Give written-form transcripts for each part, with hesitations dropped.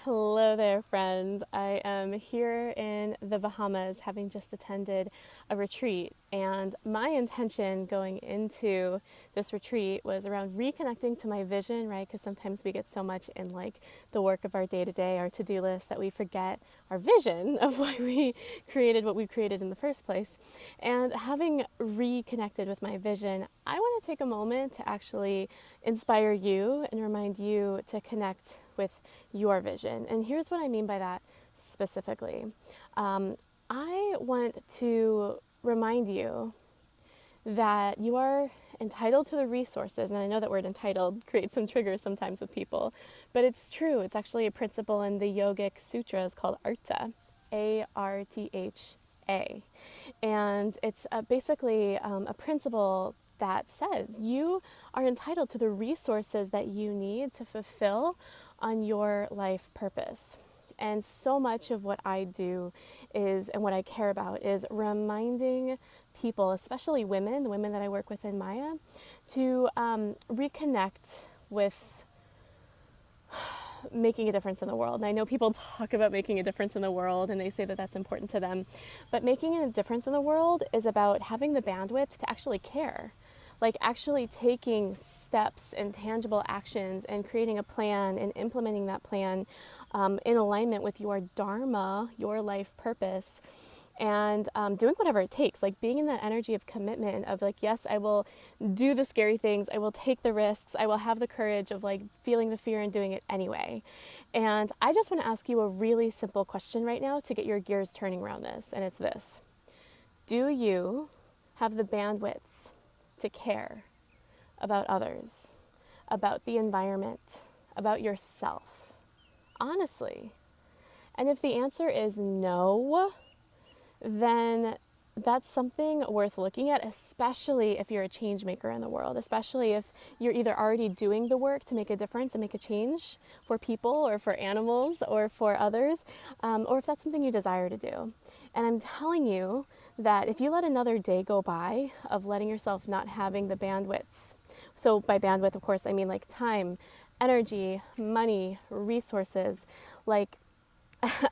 Hello there, friend. I am here in the Bahamas having just attended a retreat, and my intention going into this retreat was around reconnecting to my vision, right? Because sometimes we get so much in like the work of our day to day, our to do list, that we forget our vision of why we created what we created in the first place. And having reconnected with my vision, I want to take a moment to actually inspire you and remind you to connect with your vision. And here's what I mean by that specifically. I want to remind you that you are entitled to the resources, and I know that word entitled creates some triggers sometimes with people, but it's true. It's actually a principle in the yogic sutras called Artha, Artha. And it's basically a principle that says you are entitled to the resources that you need to fulfill on your life purpose. And so much of what I do is, and what I care about, is reminding people, especially women, the women that I work with in Maya, to reconnect with making a difference in the world. And I know people talk about making a difference in the world and they say that that's important to them, but making a difference in the world is about having the bandwidth to actually care, like actually taking steps and tangible actions and creating a plan and implementing that plan in alignment with your dharma, your life purpose, and doing whatever it takes, like being in that energy of commitment of like, yes, I will do the scary things, I will take the risks, I will have the courage of like feeling the fear and doing it anyway. And I just want to ask you a really simple question right now to get your gears turning around this, and it's this: do you have the bandwidth to care about others, about the environment, about yourself? Honestly. And if the answer is no, then that's something worth looking at, especially if you're a change maker in the world, especially if you're either already doing the work to make a difference and make a change for people or for animals or for others, or if that's something you desire to do. And I'm telling you that if you let another day go by of letting yourself not having the bandwidth, so by bandwidth, of course, I mean like time, energy, money, resources, like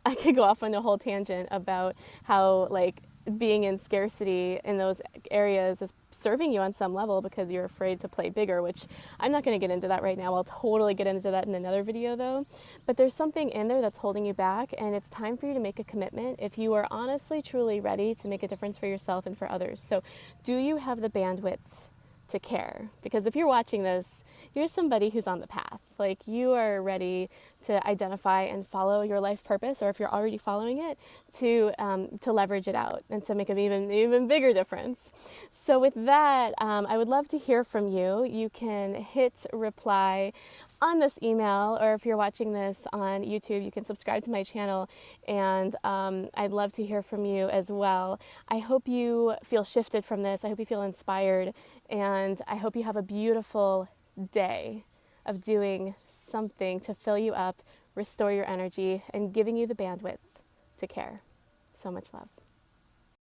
I could go off on a whole tangent about how like being in scarcity in those areas is serving you on some level because you're afraid to play bigger, which I'm not going to get into that right now. I'll totally get into that in another video though. But there's something in there that's holding you back, and it's time for you to make a commitment if you are honestly, truly ready to make a difference for yourself and for others. So do you have the bandwidth to care? Because if you're watching this, you're somebody who's on the path. Like you are ready to identify and follow your life purpose, or if you're already following it, to leverage it out and to make an even bigger difference. So with that, I would love to hear from you. You can hit reply on this email, or if you're watching this on YouTube, you can subscribe to my channel, and I'd love to hear from you as well. I hope you feel shifted from this. I hope you feel inspired, and I hope you have a beautiful day of doing something to fill you up, restore your energy, and giving you the bandwidth to care. So much love.